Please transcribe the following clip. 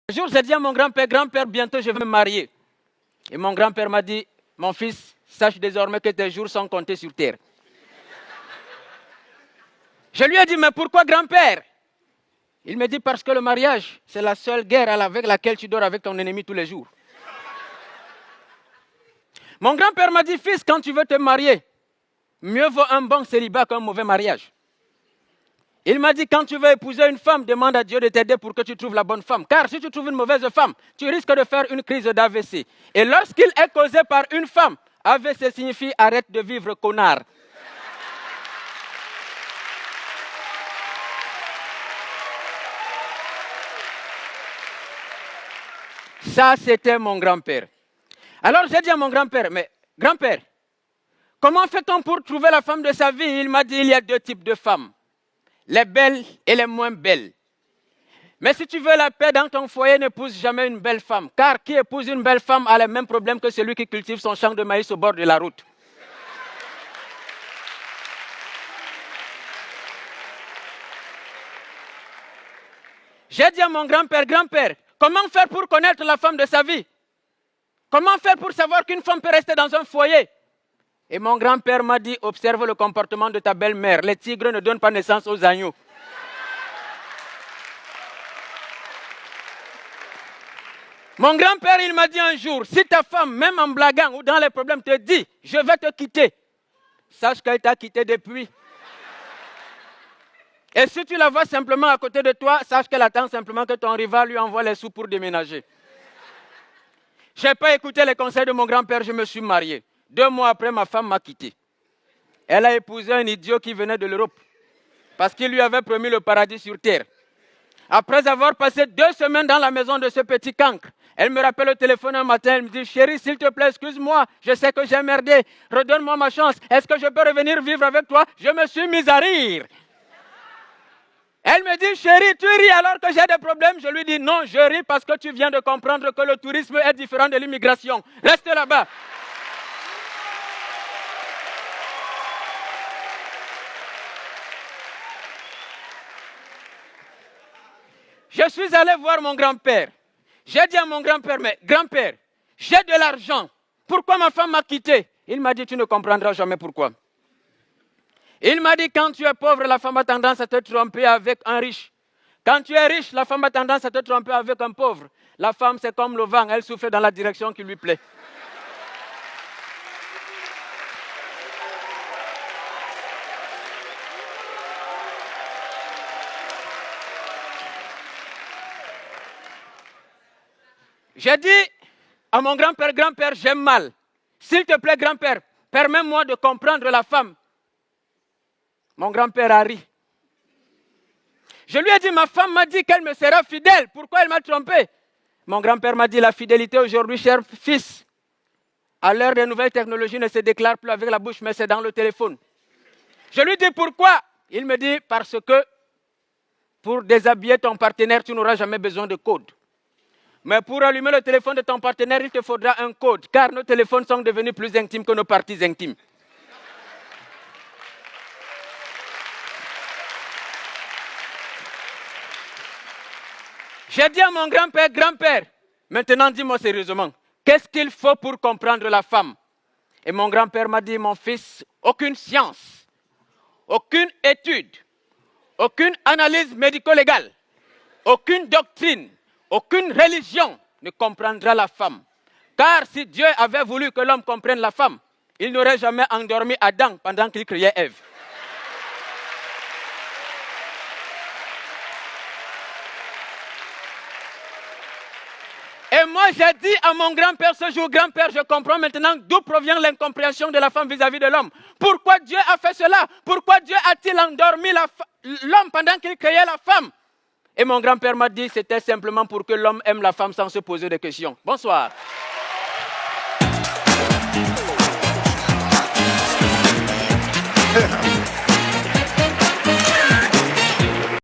Un jour, j'ai dit à mon grand-père, bientôt je vais me marier. Et mon grand-père m'a dit, mon fils, sache désormais que tes jours sont comptés sur terre. Je lui ai dit, mais pourquoi grand-père? Il me dit, parce que le mariage, c'est la seule guerre avec laquelle tu dors avec ton ennemi tous les jours. Mon grand-père m'a dit, fils, quand tu veux te marier, mieux vaut un bon célibat qu'un mauvais mariage. Il m'a dit, quand tu veux épouser une femme, demande à Dieu de t'aider pour que tu trouves la bonne femme. Car si tu trouves une mauvaise femme, tu risques de faire une crise d'AVC. Et lorsqu'il est causé par une femme, AVC signifie arrête de vivre, connard. Ça, c'était mon grand-père. Alors j'ai dit à mon grand-père, mais grand-père, comment fait-on pour trouver la femme de sa vie? Il m'a dit, il y a deux types de femmes. Les belles et les moins belles. Mais si tu veux la paix dans ton foyer, n'épouse jamais une belle femme. Car qui épouse une belle femme a les mêmes problèmes que celui qui cultive son champ de maïs au bord de la route. J'ai dit à mon grand-père, grand-père, comment faire pour connaître la femme de sa vie? Comment faire pour savoir qu'une femme peut rester dans un foyer? Et mon grand-père m'a dit, observe le comportement de ta belle-mère. Les tigres ne donnent pas naissance aux agneaux. Mon grand-père, il m'a dit un jour, si ta femme, même en blaguant ou dans les problèmes, te dit, je vais te quitter, sache qu'elle t'a quitté depuis. Et si tu la vois simplement à côté de toi, sache qu'elle attend simplement que ton rival lui envoie les sous pour déménager. Je n'ai pas écouté les conseils de mon grand-père, je me suis marié. 2 mois après, ma femme m'a quitté. Elle a épousé un idiot qui venait de l'Europe, parce qu'il lui avait promis le paradis sur terre. Après avoir passé 2 semaines dans la maison de ce petit cancre, elle me rappelle au téléphone un matin, elle me dit, chérie, s'il te plaît, excuse-moi, je sais que j'ai merdé, redonne-moi ma chance, est-ce que je peux revenir vivre avec toi? Je me suis mise à rire. Elle me dit, chérie, tu ris alors que j'ai des problèmes? Je lui dis, non, je ris parce que tu viens de comprendre que le tourisme est différent de l'immigration. Reste là-bas. Je suis allé voir mon grand-père. J'ai dit à mon grand-père, mais grand-père, j'ai de l'argent. Pourquoi ma femme m'a quitté? Il m'a dit, tu ne comprendras jamais pourquoi. Il m'a dit, quand tu es pauvre, la femme a tendance à te tromper avec un riche. Quand tu es riche, la femme a tendance à te tromper avec un pauvre. La femme, c'est comme le vent, elle souffle dans la direction qui lui plaît. J'ai dit à mon grand-père, grand-père, j'aime mal. S'il te plaît, grand-père, permets-moi de comprendre la femme. Mon grand-père a ri. Je lui ai dit, ma femme m'a dit qu'elle me sera fidèle. Pourquoi elle m'a trompé? Mon grand-père m'a dit, la fidélité aujourd'hui, cher fils, à l'heure des nouvelles technologies, ne se déclare plus avec la bouche, mais c'est dans le téléphone. Je lui dis, pourquoi? Il me dit, parce que pour déshabiller ton partenaire, tu n'auras jamais besoin de code. Mais pour allumer le téléphone de ton partenaire, il te faudra un code, car nos téléphones sont devenus plus intimes que nos parties intimes. J'ai dit à mon grand-père, grand-père, maintenant dis-moi sérieusement, qu'est-ce qu'il faut pour comprendre la femme? Et mon grand-père m'a dit, mon fils, aucune science, aucune étude, aucune analyse médico-légale, aucune doctrine, aucune religion ne comprendra la femme. Car si Dieu avait voulu que l'homme comprenne la femme, il n'aurait jamais endormi Adam pendant qu'il criait Ève. Et moi, j'ai dit à mon grand-père ce jour, grand-père, je comprends maintenant d'où provient l'incompréhension de la femme vis-à-vis de l'homme. Pourquoi Dieu a fait cela? Pourquoi Dieu a-t-il endormi l'homme pendant qu'il créait la femme? Et mon grand-père m'a dit, c'était simplement pour que l'homme aime la femme sans se poser de questions. Bonsoir.